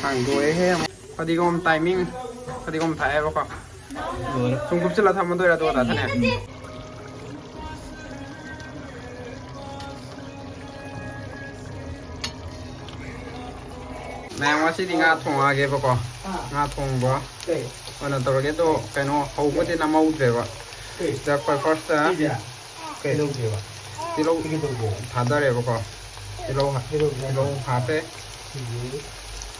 hàng đuôi hết có đi gom timing có đi gom thái bao con chúng cũng chỉ là tham vấn tôi là tôi đã thế này này mà chỉ đi ngã thùng à cái bao con ngã thùng bao còn là tôi cái đó cái nó hậu có thể nằm out rồi vậy giờ coi first cái lâu thà đó rồi bao con lâu hạt đấy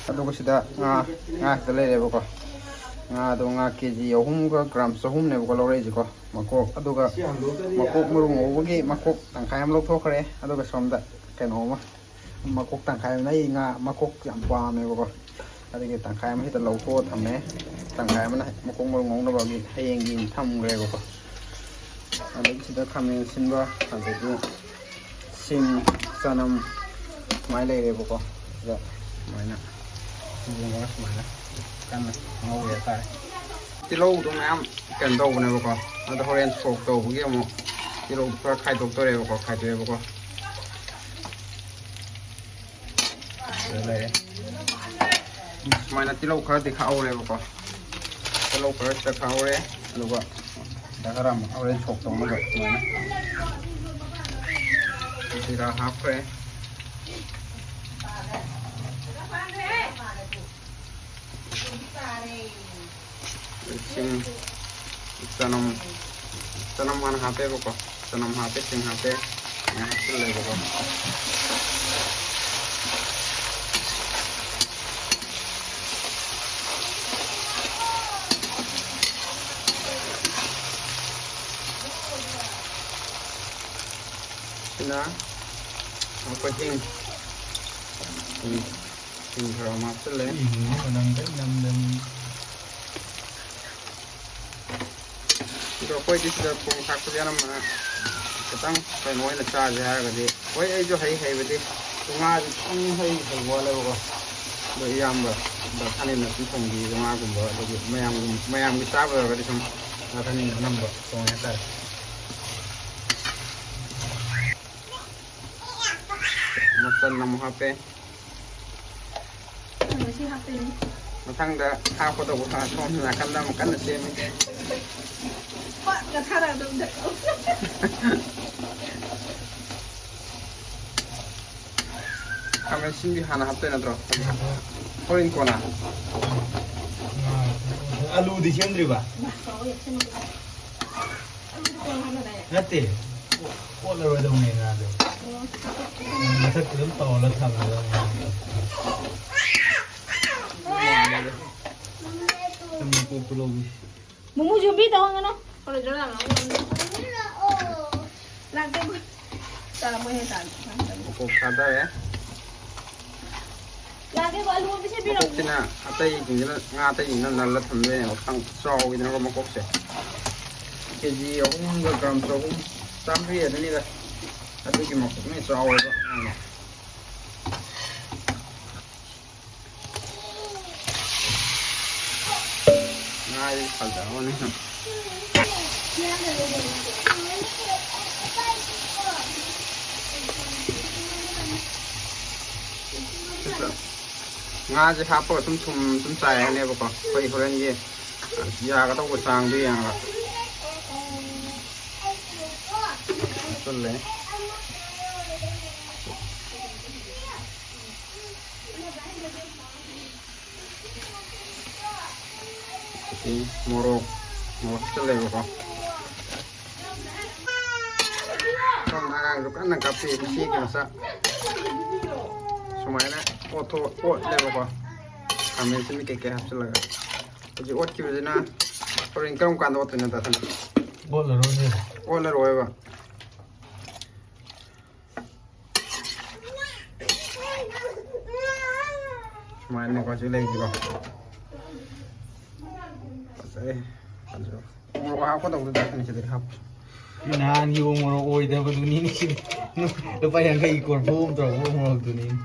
aduga sida nga tale re bako nga do nga kg ahum ga gram sahum ne bako lore jiko makok aduga makok murung obagi makok tangkai am lok thokre aduga somda keno ma makok tangkai nai nga makok yam pa me bako aduga tangkai ma hita lok tho thamme tangkai ma makok murung ngong da bagi hayeng gi tham gre bako aduga sida khamen sinba aduga sim sanam mai le re bako da mai na vùng đó mà căn này ngô vậy ta cái lô trong nam cần đầu này bác nó đã hồi phục đầu cái mà cái lô phải khai tục tôi đây bác khai tôi đây bác đây mà nó cái lô khai thì khâu đây bác cái lô khai sẽ khâu đây lúc đó đã làm hồi phục đầu nó vậy mà thì là half đây sing tanam mana HP bako tanam HP sing HP yang hasil le bako sina apa sing kalau hasil le rồi quay đi giờ cùng thắc với anh mà cái tăng phải nói là cha gì hay cái gì quay ấy cho hay hay vậy đi chúng ta không hay phải qua đâu rồi em rồi anh em là cũng không gì chúng ta cũng rồi mấy em cái cha rồi cái đi xong là anh em năm rồi xong hết rồi một tuần năm HP mà thằng đã thao có đầu thằng xong là căn ra một căn là xem cái thằng nào cũng được kamen sindi hana hapte na dro horin kona alu di chendri ba nate ko la ro dong ne na do ma thak dum to la tham do tam ko pulo mumu jubi tahu ngono kalau jalan lagi salah mau hesan ko kada ya lagi ko alu bisa bilang makok sina atay jingna nga atay jingna nalla thambe ne khang chaw gina ko makok se kg ahum ga gram sahum tamri adani da adu ki makok ne chaw ba ngai falta one nga chỉ hấp vào chúng xài này bác phải hồi anh gì giờ cái tàu của sang đi à tuần lễ moro tuần lễ bác trong hàng lúc ăn cà phê thì xí cái sao semuanya auto deh bapak kami sini kayak hasil lagi jadi ot kiri na orang kamu kan ot ini datang boleh roy pak semuanya kau sih lagi pak saya mau aku tahu datang sini hap Inahan yung mga oy na badunin sini. Lupa yang kay ikor boom tro mga badunin.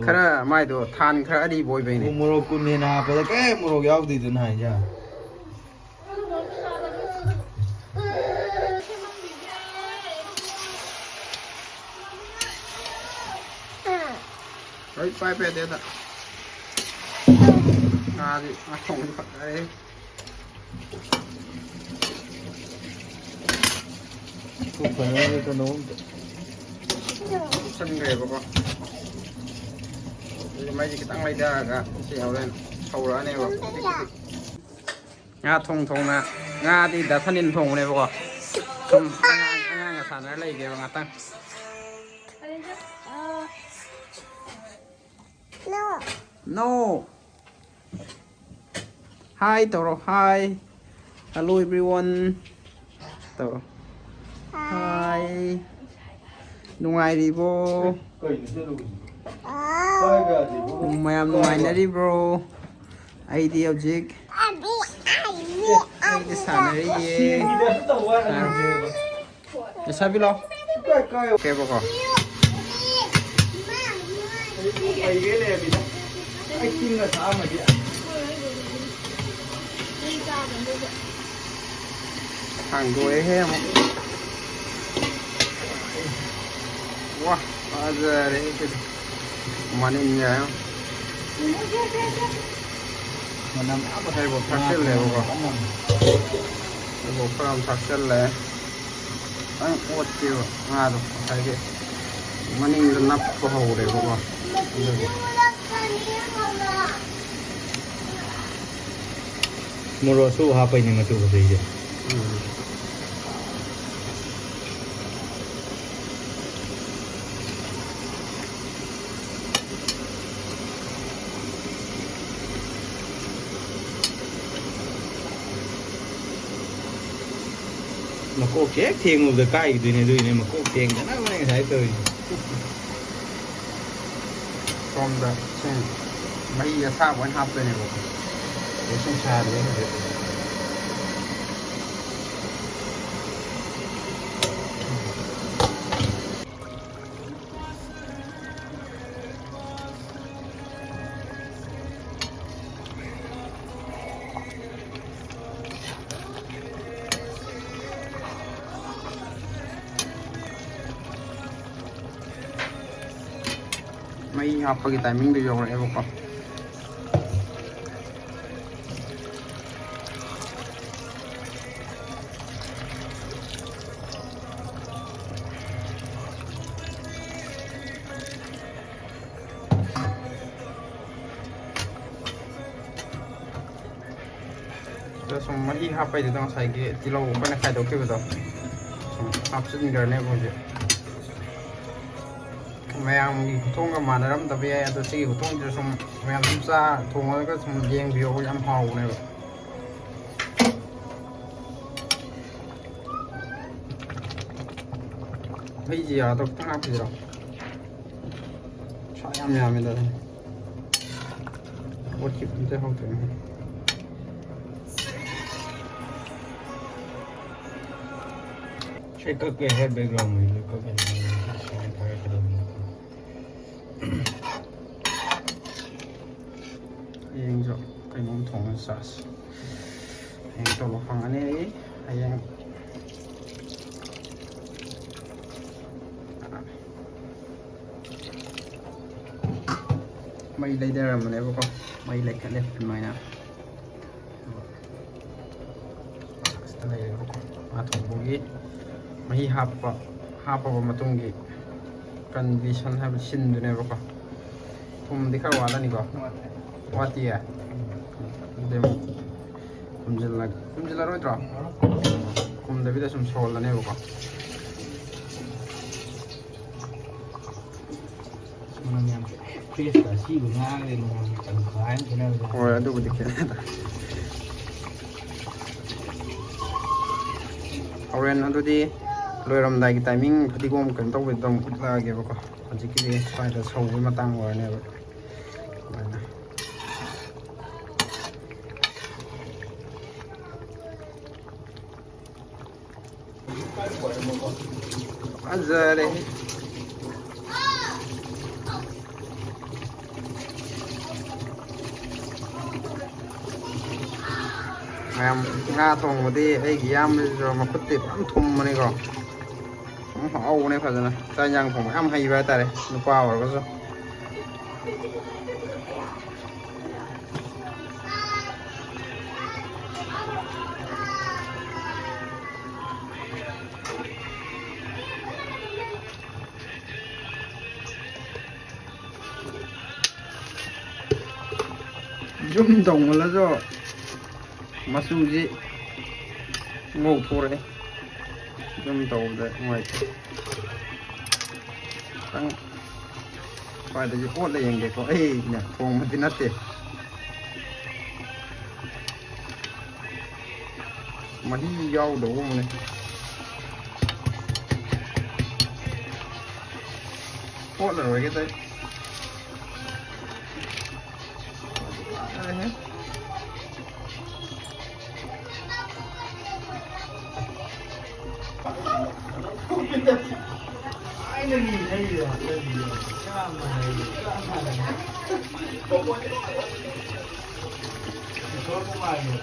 khara mai do than khara đi bồi về này Umuro kun ne na pa ke muro yaw di dun hai ja. Đấy, phải về đây ạ. Thì không phải đấy. Không phải là cái nấu. Sân ghế của con. Mấy cái tăng lấy ra cả xèo lên. Sầu đó này vào. Nga thùng nè. Nga thì đã thân in thùng này vào. Thùng anh là sản lấy cái Nga tăng. No. Hi Toro, hi. Hello everyone. Toro. Hi. Nungayribo. Mayam nungaynaribro. Aidi hojik. Aidi sanariye. Sabi lo. Okay boko. Hàng đuôi he mà. Wow, bao giờ đấy cái món này nhỉ? Mà nằm áp vào bộ thắt chân lệ rồi. Bộ phàm thắt chân lệ. Anh ốt chiều rồi thấy cái món này là nắp vào hầu đấy rồi. Morosu hapa ini matu begitu. Mà cô chết thiên một cái cây tụi này mà cô tiền cho nó mới thấy tôi. From the mấy giờ sao vẫn hấp đây này bộ. Để xong trà đấy. Mấy hấp cái timing được rồi em không? Xong mấy hấp bây giờ đang xài cái tí lâu bên này khai đầu kia rồi. Hấp sinh rồi này bây giờ. Mayang Thongba manaram tapi ya itu sih Thong jadi som mayang susah Thongba itu som jeng bio yang hau nih. Bây giờ tôi tăng áp gì đâu. Sao em nhà mình đây. Ủa chịu thế không thể. Check cái head background mình có cái Yang jo cái món thong sas. Yang tôi lo phang anh ấy, yang mấy đây đây là mình lấy bao mấy lấy cái này phần này nè. Đây là bao mà thong bùi mấy hấp vào mà tung cái condition hay là xin được này bao thùng đi khảo vào này có quá tiệt dem kumjela rồi đó kum David sum sol là này bao mình làm cái là chi của nga này là cần phải cái này rồi đâu có được cái này Oren itu di luaram dai timing pati gom kan tau bedong la ge bako aji ki sai da sau wi matang wa ne ba azare em nga thong một đi ấy yam rồi mà cất tiệp ăn thùng mà này còn không họ âu này phải rồi này ta nhang phòng em hay vậy ta đây nó qua rồi có sao 좀 동물라서 마수지 뭐 보래 좀 더운데 ngoài tăng phải là cái là những cái có ấy nhỉ thùng mà thì nát tiền mà đi dâu đủ mà này là rồi cái đấy ai nó nhìn thấy rồi sao mà số không ai được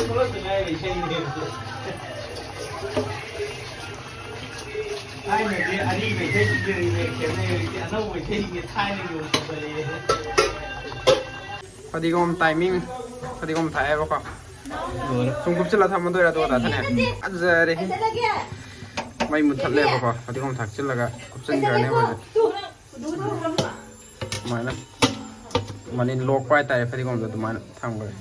số từ ngày bị chơi nhiều ai mà đi anh đi về chơi chơi về cái này cái nó về chơi cái thay này nhiều rồi พอดีก็มันไทมิ่งพอดีก็มันถ่ายแล้วก็ส่งกุบชิลล์ทำมาด้วยแล้วตัวแต่ท่านเนี่ยอันเจอเลยไม่มุดทะเลก็พอดีก็มันถักชิลล์ก็กุบชิลล์กันเนี่ยมันมาแล้วมันอินโลกไปแต่พอดีก็มันตัวมันทำเลย